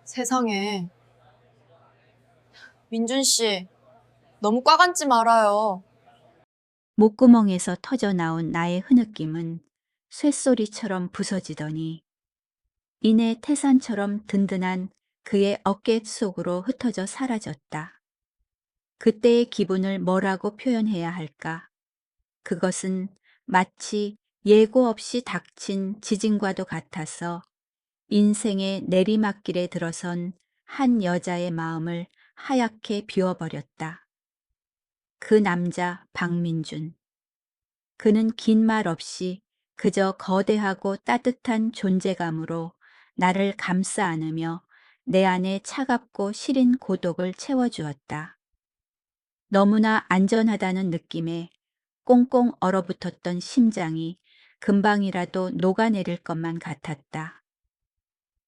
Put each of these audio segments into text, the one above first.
세상에. 민준 씨, 너무 꽉 앉지 말아요. 목구멍에서 터져 나온 나의 흐느낌은 쇳소리처럼 부서지더니 이내 태산처럼 든든한 그의 어깨 속으로 흩어져 사라졌다. 그때의 기분을 뭐라고 표현해야 할까? 그것은 마치 예고 없이 닥친 지진과도 같아서 인생의 내리막길에 들어선 한 여자의 마음을 하얗게 비워버렸다. 그 남자 박민준. 그는 긴 말 없이 그저 거대하고 따뜻한 존재감으로 나를 감싸 안으며 내 안에 차갑고 시린 고독을 채워주었다. 너무나 안전하다는 느낌에 꽁꽁 얼어붙었던 심장이 금방이라도 녹아내릴 것만 같았다.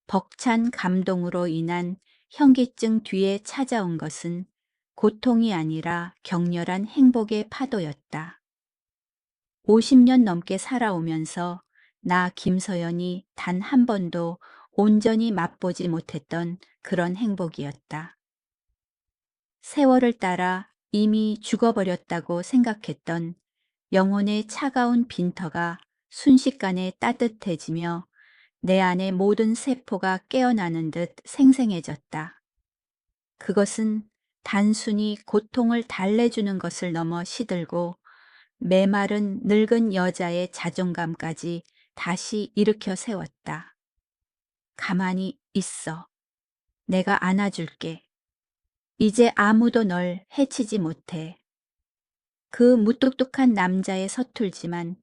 벅찬 감동으로 인한 현기증 뒤에 찾아온 것은 고통이 아니라 격렬한 행복의 파도였다. 50년 넘게 살아오면서 나 김서연이 단 한 번도 온전히 맛보지 못했던 그런 행복이었다. 세월을 따라 이미 죽어버렸다고 생각했던 영혼의 차가운 빈터가 순식간에 따뜻해지며 내 안의 모든 세포가 깨어나는 듯 생생해졌다. 그것은 단순히 고통을 달래주는 것을 넘어 시들고 메마른 늙은 여자의 자존감까지 다시 일으켜 세웠다. 가만히 있어. 내가 안아줄게. 이제 아무도 널 해치지 못해. 그 무뚝뚝한 남자의 서툴지만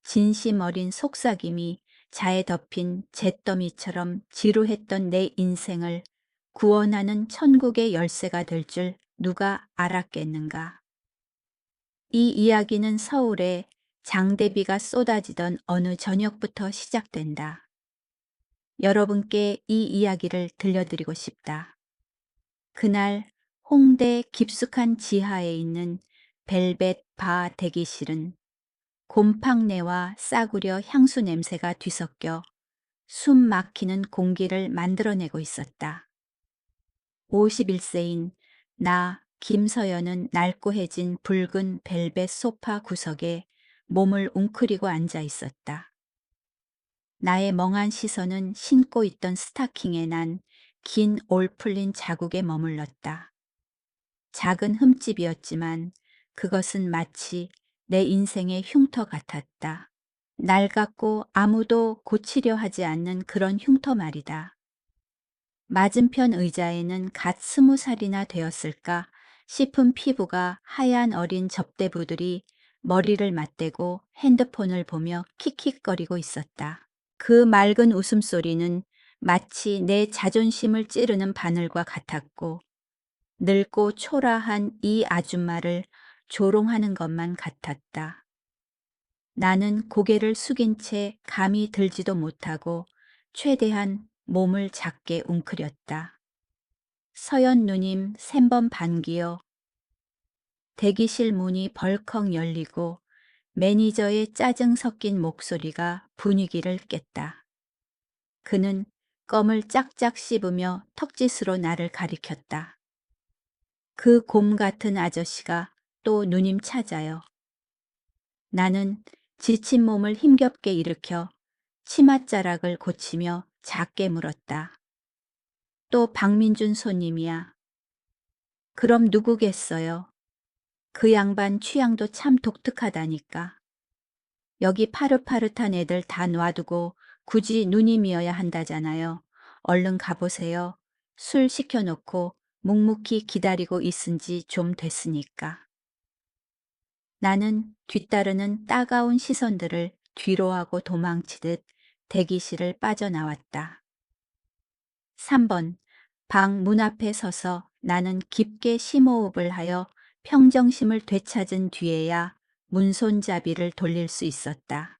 진심 어린 속삭임이 자에 덮인 잿더미처럼 지루했던 내 인생을 구원하는 천국의 열쇠가 될 줄 누가 알았겠는가. 이 이야기는 서울에 장대비가 쏟아지던 어느 저녁부터 시작된다. 여러분께 이 이야기를 들려드리고 싶다. 그날 홍대 깊숙한 지하에 있는 벨벳 바 대기실은 곰팡내와 싸구려 향수 냄새가 뒤섞여 숨 막히는 공기를 만들어내고 있었다. 51세인 나 김서연은 낡고해진 붉은 벨벳 소파 구석에 몸을 웅크리고 앉아 있었다. 나의 멍한 시선은 신고 있던 스타킹에 난 긴 올 풀린 자국에 머물렀다. 작은 흠집이었지만 그것은 마치 내 인생의 흉터 같았다. 낡았고 아무도 고치려 하지 않는 그런 흉터 말이다. 맞은편 의자에는 갓 20살이나 되었을까 싶은 피부가 하얀 어린 접대부들이 머리를 맞대고 핸드폰을 보며 킥킥거리고 있었다. 그 맑은 웃음소리는 마치 내 자존심을 찌르는 바늘과 같았고 늙고 초라한 이 아줌마를 조롱하는 것만 같았다. 나는 고개를 숙인 채 감이 들지도 못하고 최대한 몸을 작게 웅크렸다. 서연 누님 3번 반기요. 대기실 문이 벌컥 열리고 매니저의 짜증 섞인 목소리가 분위기를 깼다. 그는 껌을 짝짝 씹으며 턱짓으로 나를 가리켰다. 그 곰 같은 아저씨가 또 누님 찾아요. 나는 지친 몸을 힘겹게 일으켜 치맛자락을 고치며 작게 물었다. 또 박민준 손님이야. 그럼 누구겠어요? 그 양반 취향도 참 독특하다니까. 여기 파릇파릇한 애들 다 놔두고 굳이 누님이어야 한다잖아요. 얼른 가보세요. 술 시켜놓고 묵묵히 기다리고 있은 지 좀 됐으니까. 나는 뒤따르는 따가운 시선들을 뒤로하고 도망치듯 대기실을 빠져나왔다. 3번, 방 문 앞에 서서 나는 깊게 심호흡을 하여 평정심을 되찾은 뒤에야 문손잡이를 돌릴 수 있었다.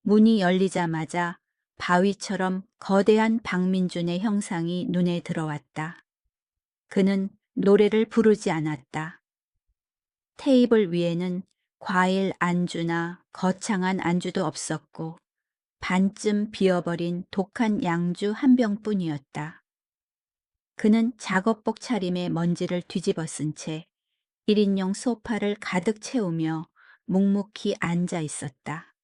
문이 열리자마자 바위처럼 거대한 박민준의 형상이 눈에 들어왔다. 그는 노래를 부르지 않았다. 테이블 위에는 과일 안주나 거창한 안주도 없었고 반쯤 비어버린 독한 양주 한 병뿐이었다. 그는 작업복 차림에 먼지를 뒤집어 쓴 채 1인용 소파를 가득 채우며 묵묵히 앉아 있었다.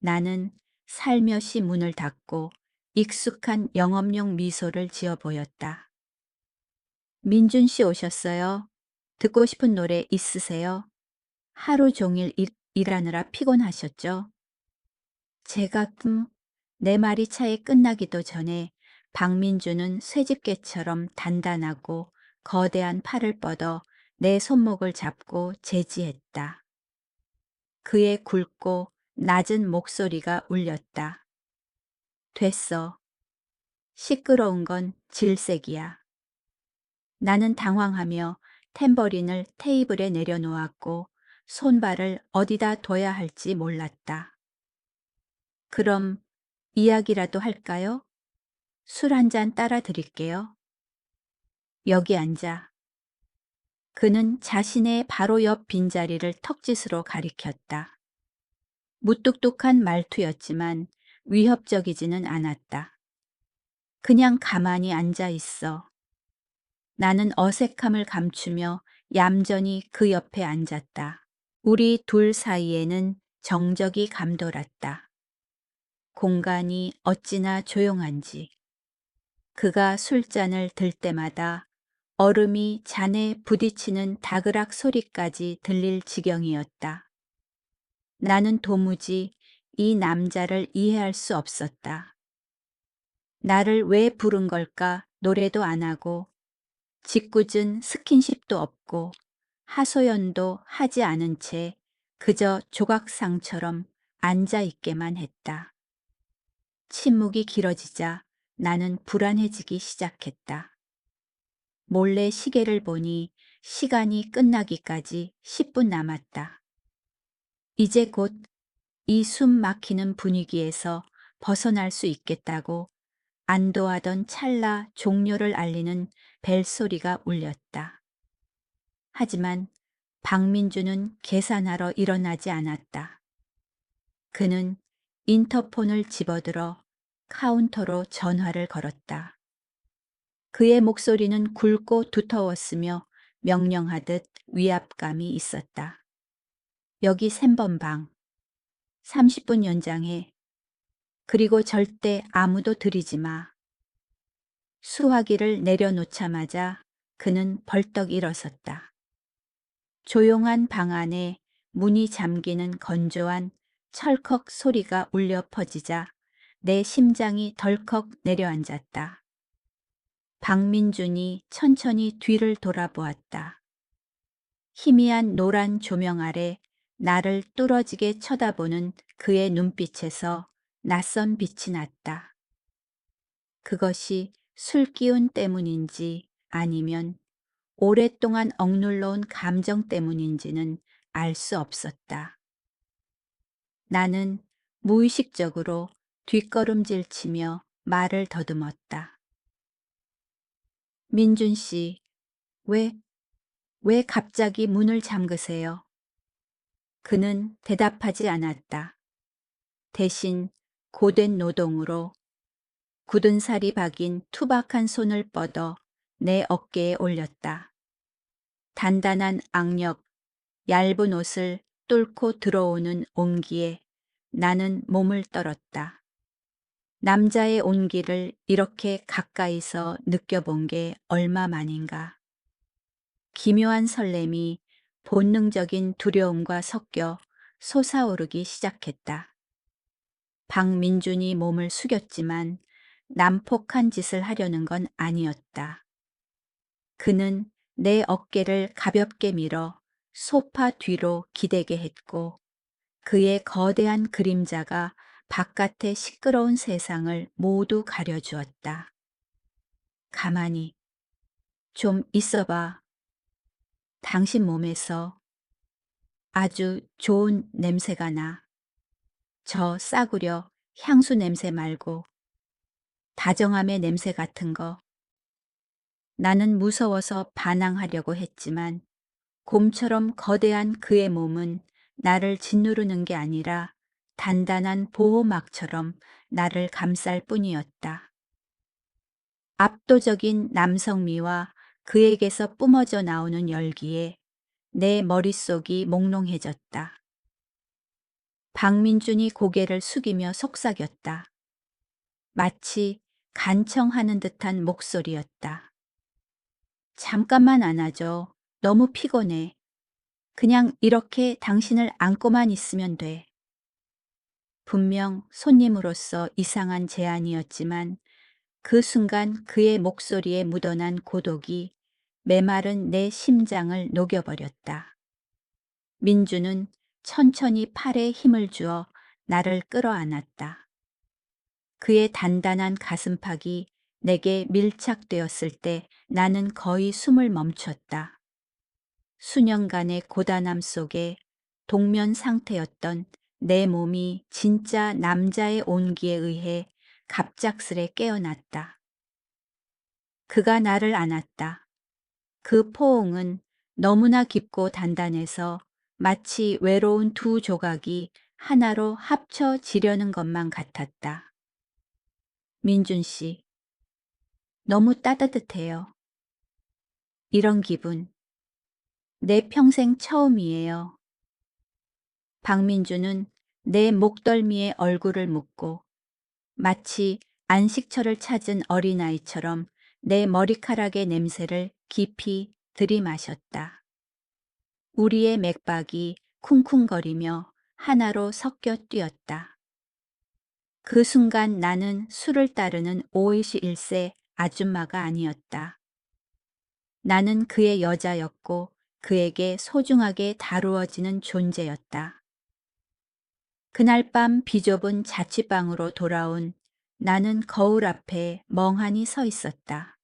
나는 살며시 문을 닫고 익숙한 영업용 미소를 지어 보였다. 민준 씨 오셨어요? 듣고 싶은 노래 있으세요? 하루 종일 일하느라 피곤하셨죠? 제가 내 말이 차에 끝나기도 전에 박민주는 쇠집게처럼 단단하고 거대한 팔을 뻗어 내 손목을 잡고 제지했다. 그의 굵고 낮은 목소리가 울렸다. 됐어. 시끄러운 건 질색이야. 나는 당황하며 탬버린을 테이블에 내려놓았고 손발을 어디다 둬야 할지 몰랐다. 그럼 이야기라도 할까요? 술 한 잔 따라 드릴게요. 여기 앉아. 그는 자신의 바로 옆 빈자리를 턱짓으로 가리켰다. 무뚝뚝한 말투였지만 위협적이지는 않았다. 그냥 가만히 앉아 있어. 나는 어색함을 감추며 얌전히 그 옆에 앉았다. 우리 둘 사이에는 정적이 감돌았다. 공간이 어찌나 조용한지. 그가 술잔을 들 때마다 얼음이 잔에 부딪히는 다그락 소리까지 들릴 지경이었다. 나는 도무지 이 남자를 이해할 수 없었다. 나를 왜 부른 걸까 노래도 안 하고 짓궂은 스킨십도 없고 하소연도 하지 않은 채 그저 조각상처럼 앉아 있게만 했다. 침묵이 길어지자 나는 불안해지기 시작했다. 몰래 시계를 보니 시간이 끝나기까지 10분 남았다. 이제 곧 이 숨 막히는 분위기에서 벗어날 수 있겠다고 안도하던 찰나 종료를 알리는 벨소리가 울렸다. 하지만 박민주는 계산하러 일어나지 않았다. 그는 인터폰을 집어들어 카운터로 전화를 걸었다. 그의 목소리는 굵고 두터웠으며 명령하듯 위압감이 있었다. 여기 3번 방. 30분 연장해. 그리고 절대 아무도 들이지 마. 수화기를 내려놓자마자 그는 벌떡 일어섰다. 조용한 방 안에 문이 잠기는 건조한 철컥 소리가 울려 퍼지자 내 심장이 덜컥 내려앉았다. 박민준이 천천히 뒤를 돌아보았다. 희미한 노란 조명 아래 나를 뚫어지게 쳐다보는 그의 눈빛에서 낯선 빛이 났다. 그것이 술기운 때문인지 아니면 오랫동안 억눌러온 감정 때문인지는 알 수 없었다. 나는 무의식적으로 뒷걸음질 치며 말을 더듬었다. 민준 씨, 왜 갑자기 문을 잠그세요? 그는 대답하지 않았다. 대신 고된 노동으로 굳은 살이 박인 투박한 손을 뻗어 내 어깨에 올렸다. 단단한 악력, 얇은 옷을 뚫고 들어오는 온기에 나는 몸을 떨었다. 남자의 온기를 이렇게 가까이서 느껴본 게 얼마 만인가. 기묘한 설렘이 본능적인 두려움과 섞여 솟아오르기 시작했다. 박민준이 몸을 숙였지만 난폭한 짓을 하려는 건 아니었다. 그는 내 어깨를 가볍게 밀어 소파 뒤로 기대게 했고 그의 거대한 그림자가 바깥의 시끄러운 세상을 모두 가려주었다. 가만히 좀 있어봐. 당신 몸에서 아주 좋은 냄새가 나. 저 싸구려 향수 냄새 말고 다정함의 냄새 같은 거. 나는 무서워서 반항하려고 했지만 곰처럼 거대한 그의 몸은 나를 짓누르는 게 아니라 단단한 보호막처럼 나를 감쌀 뿐이었다. 압도적인 남성미와 그에게서 뿜어져 나오는 열기에 내 머릿속이 몽롱해졌다. 박민준이 고개를 숙이며 속삭였다. 마치 간청하는 듯한 목소리였다. 잠깐만 안아줘. 너무 피곤해. 그냥 이렇게 당신을 안고만 있으면 돼. 분명 손님으로서 이상한 제안이었지만 그 순간 그의 목소리에 묻어난 고독이 메마른 내 심장을 녹여버렸다. 민주는 천천히 팔에 힘을 주어 나를 끌어안았다. 그의 단단한 가슴팍이 내게 밀착되었을 때 나는 거의 숨을 멈췄다. 수년간의 고단함 속에 동면 상태였던 내 몸이 진짜 남자의 온기에 의해 갑작스레 깨어났다. 그가 나를 안았다. 그 포옹은 너무나 깊고 단단해서 마치 외로운 두 조각이 하나로 합쳐지려는 것만 같았다. 민준 씨, 너무 따뜻해요. 이런 기분, 내 평생 처음이에요. 박민주는 내 목덜미에 얼굴을 묻고 마치 안식처를 찾은 어린아이처럼 내 머리카락의 냄새를 깊이 들이마셨다. 우리의 맥박이 쿵쿵거리며 하나로 섞여 뛰었다. 그 순간 나는 술을 따르는 51세 아줌마가 아니었다. 나는 그의 여자였고 그에게 소중하게 다루어지는 존재였다. 그날 밤 비좁은 자취방으로 돌아온 나는 거울 앞에 멍하니 서 있었다.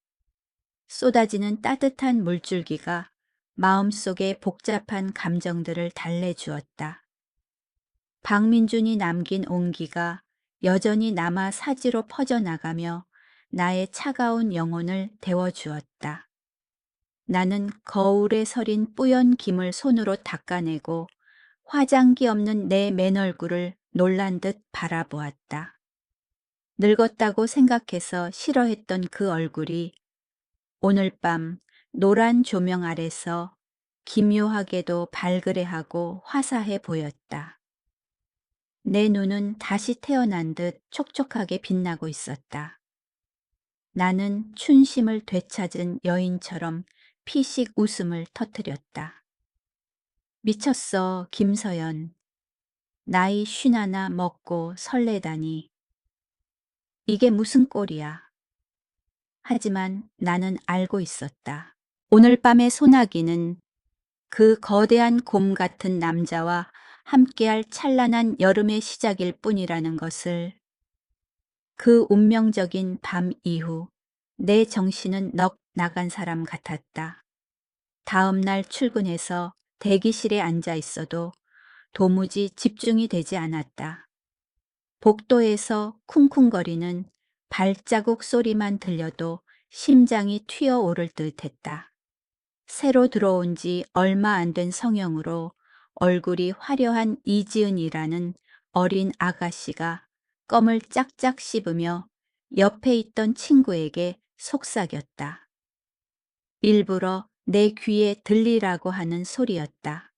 쏟아지는 따뜻한 물줄기가 마음속의 복잡한 감정들을 달래주었다. 박민준이 남긴 온기가 여전히 남아 사지로 퍼져나가며 나의 차가운 영혼을 데워주었다. 나는 거울에 서린 뿌연 김을 손으로 닦아내고 화장기 없는 내 맨얼굴을 놀란 듯 바라보았다. 늙었다고 생각해서 싫어했던 그 얼굴이 오늘 밤 노란 조명 아래서 기묘하게도 발그레하고 화사해 보였다. 내 눈은 다시 태어난 듯 촉촉하게 빛나고 있었다. 나는 춘심을 되찾은 여인처럼 피식 웃음을 터뜨렸다. 미쳤어, 김서연. 나이 51 먹고 설레다니. 이게 무슨 꼴이야. 하지만 나는 알고 있었다. 오늘 밤의 소나기는 그 거대한 곰 같은 남자와 함께할 찬란한 여름의 시작일 뿐이라는 것을. 그 운명적인 밤 이후 내 정신은 넋 나간 사람 같았다. 다음 날 출근해서 대기실에 앉아 있어도 도무지 집중이 되지 않았다. 복도에서 쿵쿵거리는 발자국 소리만 들려도 심장이 튀어오를 듯 했다. 새로 들어온 지 얼마 안 된 성형으로 얼굴이 화려한 이지은이라는 어린 아가씨가 껌을 짝짝 씹으며 옆에 있던 친구에게 속삭였다. 일부러 내 귀에 들리라고 하는 소리였다.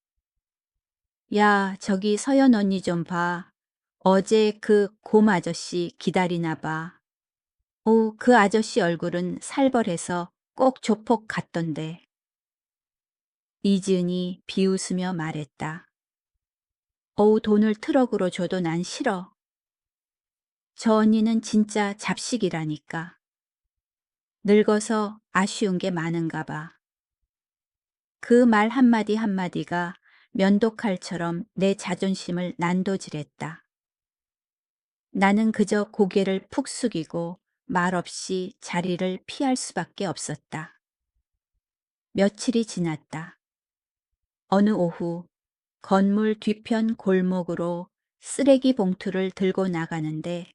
야, 저기 서연 언니 좀 봐. 어제 그 곰 아저씨 기다리나 봐. 오, 그 아저씨 얼굴은 살벌해서 꼭 조폭 같던데. 이지은이 비웃으며 말했다. 어우, 돈을 트럭으로 줘도 난 싫어. 저 언니는 진짜 잡식이라니까. 늙어서 아쉬운 게 많은가 봐. 그 말 한마디 한마디가 면도칼처럼 내 자존심을 난도질했다. 나는 그저 고개를 푹 숙이고 말없이 자리를 피할 수밖에 없었다. 며칠이 지났다. 어느 오후 건물 뒤편 골목으로 쓰레기 봉투를 들고 나가는데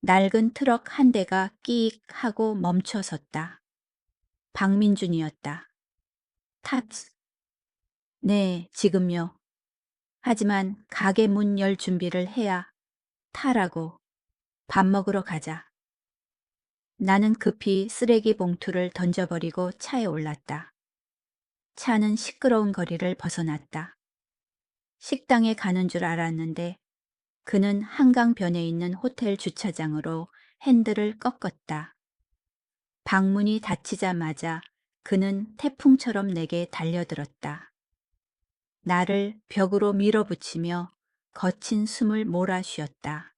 낡은 트럭 한 대가 끼익 하고 멈춰 섰다. 박민준이었다. 탔. 네, 지금요. 하지만 가게 문 열 준비를 해야 타라고. 밥 먹으러 가자. 나는 급히 쓰레기 봉투를 던져버리고 차에 올랐다. 차는 시끄러운 거리를 벗어났다. 식당에 가는 줄 알았는데 그는 한강변에 있는 호텔 주차장으로 핸들을 꺾었다. 방문이 닫히자마자 그는 태풍처럼 내게 달려들었다. 나를 벽으로 밀어붙이며 거친 숨을 몰아쉬었다.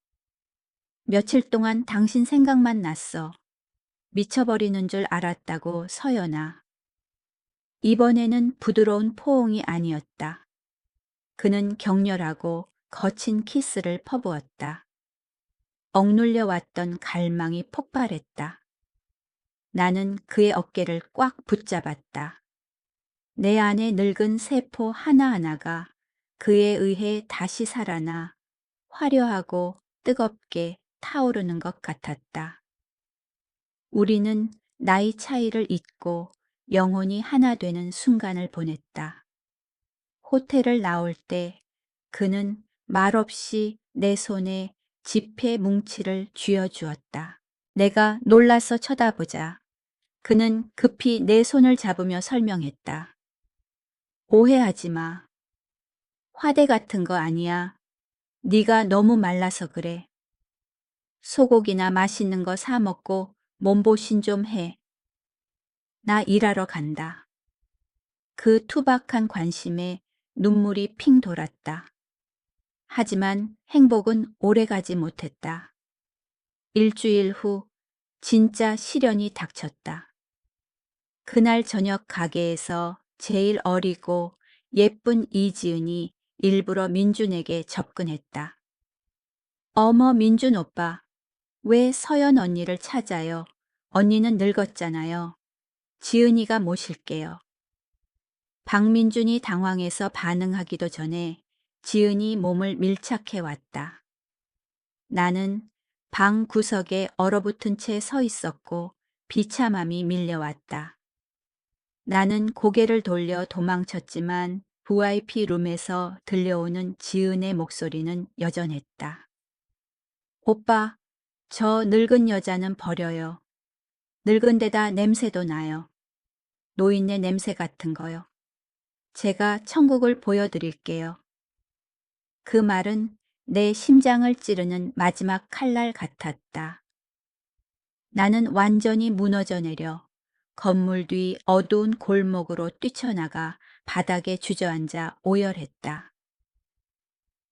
며칠 동안 당신 생각만 났어. 미쳐버리는 줄 알았다고 서연아. 이번에는 부드러운 포옹이 아니었다. 그는 격렬하고 거친 키스를 퍼부었다. 억눌려 왔던 갈망이 폭발했다. 나는 그의 어깨를 꽉 붙잡았다. 내 안의 늙은 세포 하나하나가 그에 의해 다시 살아나 화려하고 뜨겁게 타오르는 것 같았다. 우리는 나이 차이를 잊고 영혼이 하나 되는 순간을 보냈다. 호텔을 나올 때 그는 말없이 내 손에 지폐 뭉치를 쥐어주었다. 내가 놀라서 쳐다보자 그는 급히 내 손을 잡으며 설명했다. 오해하지 마. 화대 같은 거 아니야. 네가 너무 말라서 그래. 소고기나 맛있는 거 사 먹고 몸보신 좀 해. 나 일하러 간다. 그 투박한 관심에 눈물이 핑 돌았다. 하지만 행복은 오래가지 못했다. 일주일 후 진짜 시련이 닥쳤다. 그날 저녁 가게에서 제일 어리고 예쁜 이지은이 일부러 민준에게 접근했다. 어머 민준 오빠, 왜 서연 언니를 찾아요? 언니는 늙었잖아요. 지은이가 모실게요. 박민준이 당황해서 반응하기도 전에 지은이 몸을 밀착해 왔다. 나는 방 구석에 얼어붙은 채 서 있었고 비참함이 밀려왔다. 나는 고개를 돌려 도망쳤지만 VIP 룸에서 들려오는 지은의 목소리는 여전했다. 오빠, 저 늙은 여자는 버려요. 늙은 데다 냄새도 나요. 노인네 냄새 같은 거요. 제가 천국을 보여드릴게요. 그 말은 내 심장을 찌르는 마지막 칼날 같았다. 나는 완전히 무너져 내려 건물 뒤 어두운 골목으로 뛰쳐나가 바닥에 주저앉아 오열했다.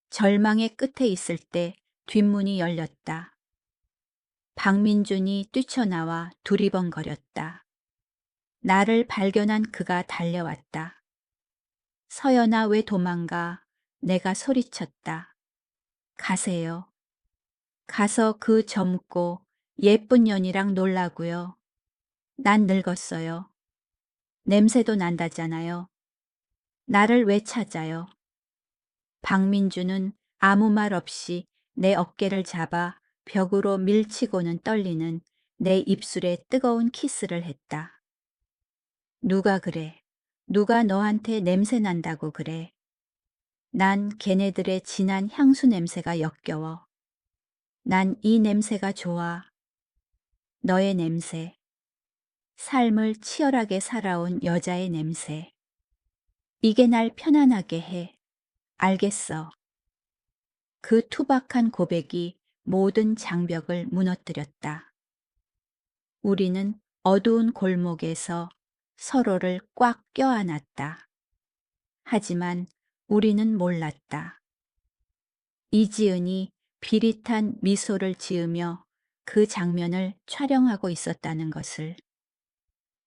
절망의 끝에 있을 때 뒷문이 열렸다. 박민준이 뛰쳐나와 두리번거렸다. 나를 발견한 그가 달려왔다. 서연아 왜 도망가? 내가 소리쳤다. 가세요. 가서 그 젊고 예쁜 년이랑 놀라고요. 난 늙었어요. 냄새도 난다잖아요. 나를 왜 찾아요? 박민주는 아무 말 없이 내 어깨를 잡아 벽으로 밀치고는 떨리는 내 입술에 뜨거운 키스를 했다. 누가 그래? 누가 너한테 냄새 난다고 그래? 난 걔네들의 진한 향수 냄새가 역겨워. 난 이 냄새가 좋아. 너의 냄새. 삶을 치열하게 살아온 여자의 냄새. 이게 날 편안하게 해. 알겠어. 그 투박한 고백이 모든 장벽을 무너뜨렸다. 우리는 어두운 골목에서 서로를 꽉 껴안았다. 하지만 우리는 몰랐다. 이지은이 비릿한 미소를 지으며 그 장면을 촬영하고 있었다는 것을.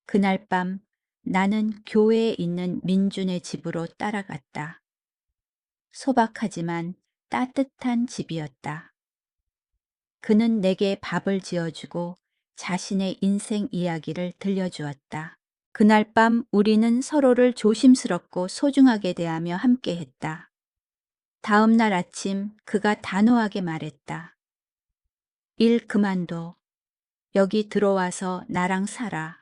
그날 밤 나는 교회에 있는 민준의 집으로 따라갔다. 소박하지만 따뜻한 집이었다. 그는 내게 밥을 지어주고 자신의 인생 이야기를 들려주었다. 그날 밤 우리는 서로를 조심스럽고 소중하게 대하며 함께했다. 다음 날 아침 그가 단호하게 말했다. 일 그만둬. 여기 들어와서 나랑 살아.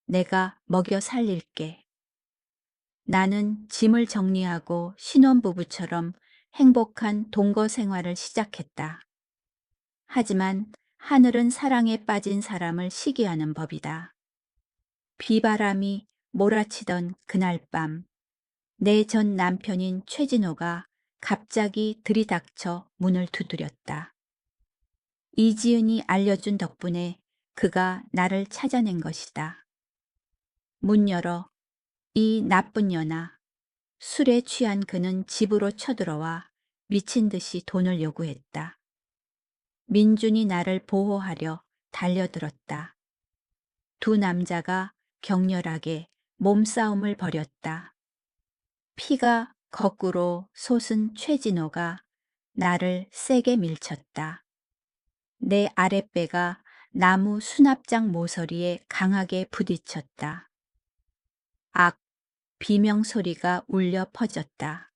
내가 먹여 살릴게. 나는 짐을 정리하고 신혼부부처럼 행복한 동거 생활을 시작했다. 하지만 하늘은 사랑에 빠진 사람을 시기하는 법이다. 비바람이 몰아치던 그날 밤, 내 전 남편인 최진호가 갑자기 들이닥쳐 문을 두드렸다. 이지은이 알려준 덕분에 그가 나를 찾아낸 것이다. 문 열어. 이 나쁜 년아. 술에 취한 그는 집으로 쳐들어와 미친 듯이 돈을 요구했다. 민준이 나를 보호하려 달려들었다. 두 남자가 격렬하게 몸싸움을 벌였다. 피가 거꾸로 솟은 최진호가 나를 세게 밀쳤다. 내 아랫배가 나무 수납장 모서리에 강하게 부딪혔다. 악, 비명 소리가 울려 퍼졌다.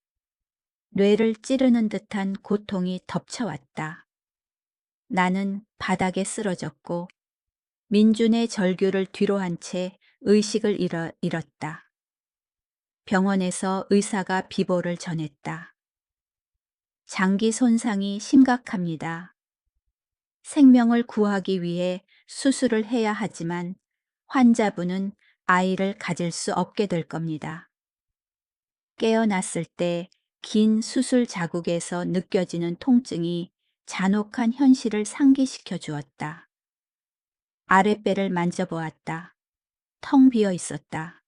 뇌를 찌르는 듯한 고통이 덮쳐왔다. 나는 바닥에 쓰러졌고 민준의 절규를 뒤로 한 채 의식을 잃었다. 병원에서 의사가 비보를 전했다. 장기 손상이 심각합니다. 생명을 구하기 위해 수술을 해야 하지만 환자분은 아이를 가질 수 없게 될 겁니다. 깨어났을 때 긴 수술 자국에서 느껴지는 통증이 잔혹한 현실을 상기시켜 주었다. 아랫배를 만져보았다. 텅 비어 있었다.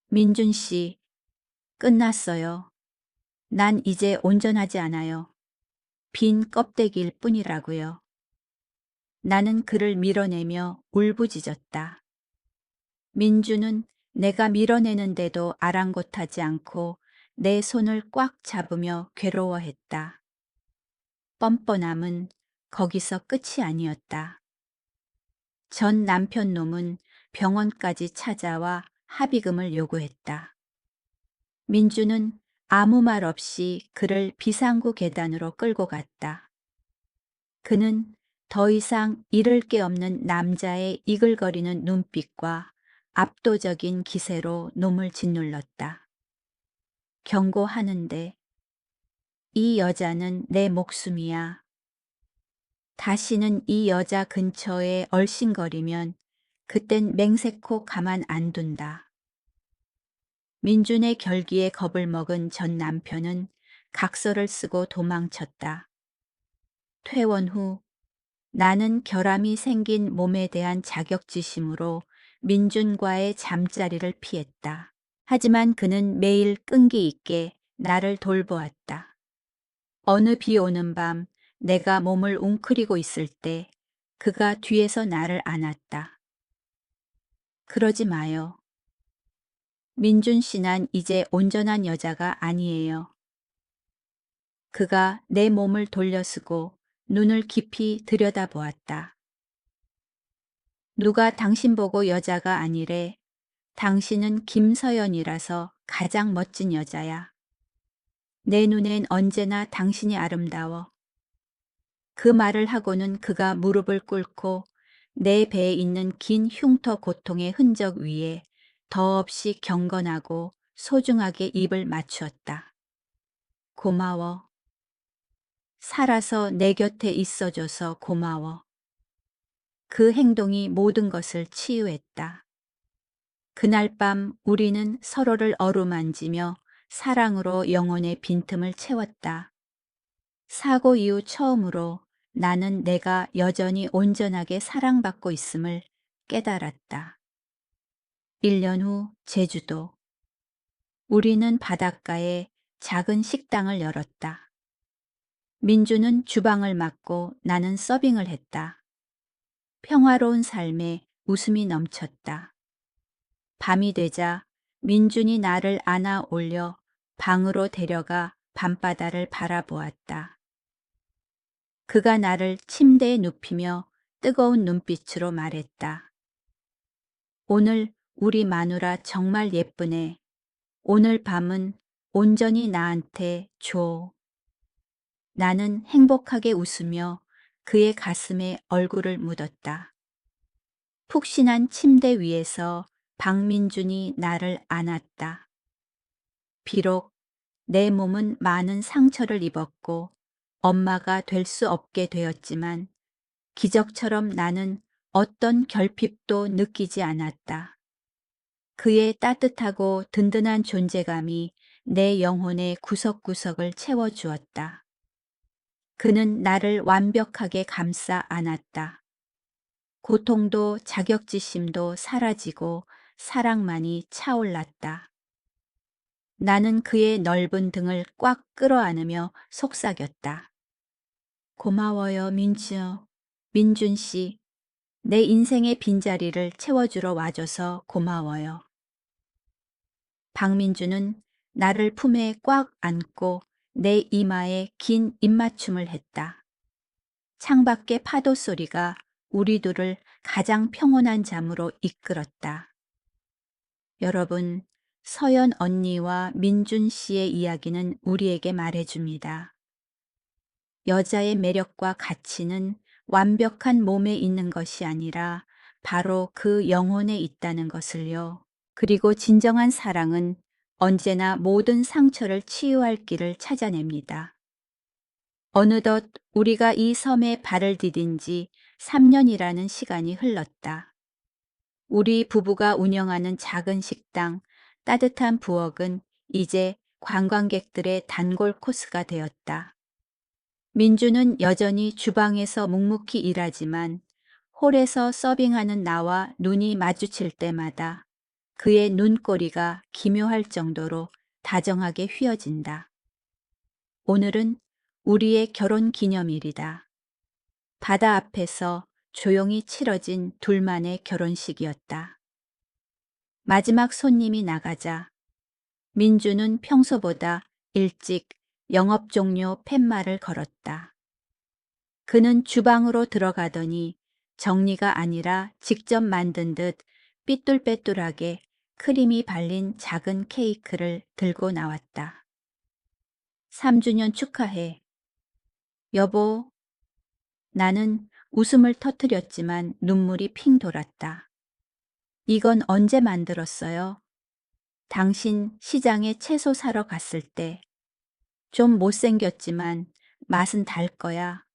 민준 씨, 끝났어요. 난 이제 온전하지 않아요. 빈 껍데기일 뿐이라고요. 나는 그를 밀어내며 울부짖었다. 민주는 내가 밀어내는데도 아랑곳하지 않고 내 손을 꽉 잡으며 괴로워했다. 뻔뻔함은 거기서 끝이 아니었다. 전 남편 놈은 병원까지 찾아와 합의금을 요구했다. 민주는 아무 말 없이 그를 비상구 계단으로 끌고 갔다. 그는 더 이상 잃을 게 없는 남자의 이글거리는 눈빛과 압도적인 기세로 놈을 짓눌렀다. 경고하는데 이 여자는 내 목숨이야. 다시는 이 여자 근처에 얼씬거리면 그땐 맹세코 가만 안 둔다. 민준의 결기에 겁을 먹은 전 남편은 각서를 쓰고 도망쳤다. 퇴원 후 나는 결함이 생긴 몸에 대한 자격지심으로 민준과의 잠자리를 피했다. 하지만 그는 매일 끈기 있게 나를 돌보았다. 어느 비 오는 밤 내가 몸을 웅크리고 있을 때 그가 뒤에서 나를 안았다. 그러지 마요. 민준 씨, 난 이제 온전한 여자가 아니에요. 그가 내 몸을 돌려쓰고 눈을 깊이 들여다보았다. 누가 당신 보고 여자가 아니래. 당신은 김서연이라서 가장 멋진 여자야. 내 눈엔 언제나 당신이 아름다워. 그 말을 하고는 그가 무릎을 꿇고 내 배에 있는 긴 흉터 고통의 흔적 위에 더없이 경건하고 소중하게 입을 맞추었다. 고마워. 살아서 내 곁에 있어줘서 고마워. 그 행동이 모든 것을 치유했다. 그날 밤 우리는 서로를 어루만지며 사랑으로 영혼의 빈틈을 채웠다. 사고 이후 처음으로 나는 내가 여전히 온전하게 사랑받고 있음을 깨달았다. 1년 후 제주도. 우리는 바닷가에 작은 식당을 열었다. 민주는 주방을 맡고 나는 서빙을 했다. 평화로운 삶에 웃음이 넘쳤다. 밤이 되자 민준이 나를 안아 올려 방으로 데려가 밤바다를 바라보았다. 그가 나를 침대에 눕히며 뜨거운 눈빛으로 말했다. 오늘 우리 마누라 정말 예쁘네. 오늘 밤은 온전히 나한테 줘. 나는 행복하게 웃으며 그의 가슴에 얼굴을 묻었다. 푹신한 침대 위에서 박민준이 나를 안았다. 비록 내 몸은 많은 상처를 입었고 엄마가 될 수 없게 되었지만 기적처럼 나는 어떤 결핍도 느끼지 않았다. 그의 따뜻하고 든든한 존재감이 내 영혼의 구석구석을 채워주었다. 그는 나를 완벽하게 감싸 안았다. 고통도 자격지심도 사라지고 사랑만이 차올랐다. 나는 그의 넓은 등을 꽉 끌어안으며 속삭였다. 고마워요, 민준 씨. 내 인생의 빈자리를 채워주러 와줘서 고마워요. 박민주는 나를 품에 꽉 안고 내 이마에 긴 입맞춤을 했다. 창밖의 파도 소리가 우리 둘을 가장 평온한 잠으로 이끌었다. 여러분, 서연 언니와 민준 씨의 이야기는 우리에게 말해줍니다. 여자의 매력과 가치는 완벽한 몸에 있는 것이 아니라 바로 그 영혼에 있다는 것을요. 그리고 진정한 사랑은 언제나 모든 상처를 치유할 길을 찾아냅니다. 어느덧 우리가 이 섬에 발을 디딘 지 3년이라는 시간이 흘렀다. 우리 부부가 운영하는 작은 식당, 따뜻한 부엌은 이제 관광객들의 단골 코스가 되었다. 민주는 여전히 주방에서 묵묵히 일하지만 홀에서 서빙하는 나와 눈이 마주칠 때마다 그의 눈꼬리가 기묘할 정도로 다정하게 휘어진다. 오늘은 우리의 결혼 기념일이다. 바다 앞에서 조용히 치러진 둘만의 결혼식이었다. 마지막 손님이 나가자 민주는 평소보다 일찍 영업 종료 팻말을 걸었다. 그는 주방으로 들어가더니 정리가 아니라 직접 만든 듯 삐뚤빼뚤하게 크림이 발린 작은 케이크를 들고 나왔다. 3주년 축하해. 여보. 나는 웃음을 터뜨렸지만 눈물이 핑 돌았다. 이건 언제 만들었어요? 당신 시장에 채소 사러 갔을 때. 좀 못생겼지만 맛은 달 거야.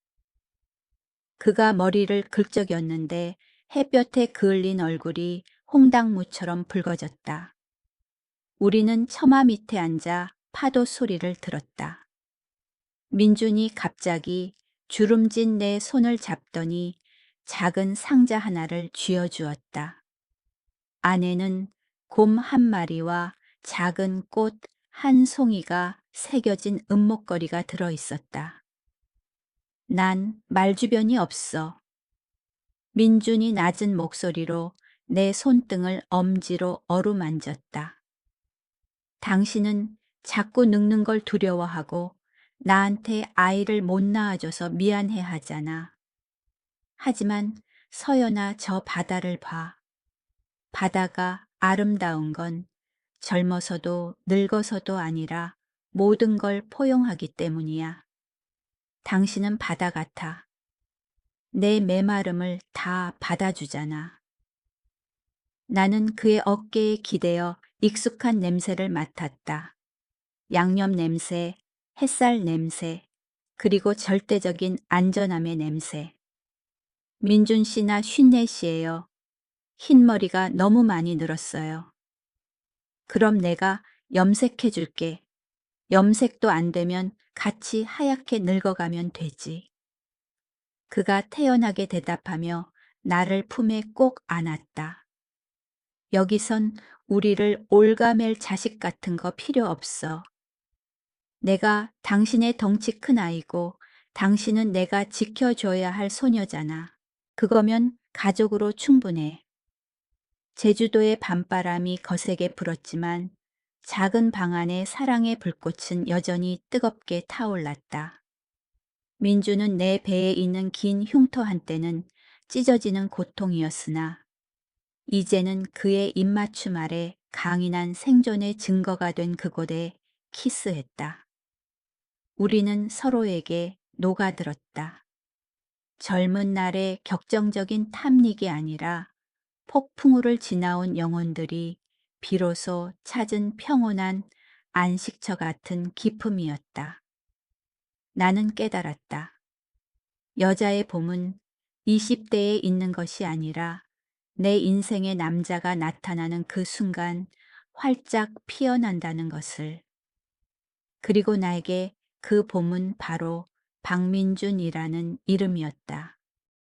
그가 머리를 긁적였는데 햇볕에 그을린 얼굴이 홍당무처럼 붉어졌다. 우리는 처마 밑에 앉아 파도 소리를 들었다. 민준이 갑자기 주름진 내 손을 잡더니 작은 상자 하나를 쥐어주었다. 안에는 곰 한 마리와 작은 꽃 한 송이가 새겨진 은목걸이가 들어있었다. 난 말주변이 없어. 민준이 낮은 목소리로 내 손등을 엄지로 어루만졌다. 당신은 자꾸 늙는 걸 두려워하고 나한테 아이를 못 낳아줘서 미안해 하잖아. 하지만 서연아, 저 바다를 봐. 바다가 아름다운 건 젊어서도 늙어서도 아니라 모든 걸 포용하기 때문이야. 당신은 바다 같아. 내 메마름을 다 받아주잖아. 나는 그의 어깨에 기대어 익숙한 냄새를 맡았다. 양념 냄새, 햇살 냄새, 그리고 절대적인 안전함의 냄새. 민준 씨나 54이에요. 흰머리가 너무 많이 늘었어요. 그럼 내가 염색해 줄게. 염색도 안 되면 같이 하얗게 늙어가면 되지. 그가 태연하게 대답하며 나를 품에 꼭 안았다. 여기선 우리를 올가맬 자식 같은 거 필요 없어. 내가 당신의 덩치 큰 아이고 당신은 내가 지켜줘야 할 소녀잖아. 그거면 가족으로 충분해. 제주도의 밤바람이 거세게 불었지만 작은 방 안의 사랑의 불꽃은 여전히 뜨겁게 타올랐다. 민주는 내 배에 있는 긴 흉터 한때는 찢어지는 고통이었으나 이제는 그의 입맞춤 아래 강인한 생존의 증거가 된 그곳에 키스했다. 우리는 서로에게 녹아들었다. 젊은 날의 격정적인 탐닉이 아니라 폭풍우를 지나온 영혼들이 비로소 찾은 평온한 안식처 같은 기품이었다. 나는 깨달았다. 여자의 봄은 20대에 있는 것이 아니라 내 인생의 남자가 나타나는 그 순간 활짝 피어난다는 것을. 그리고 나에게 그 봄은 바로 박민준이라는 이름이었다.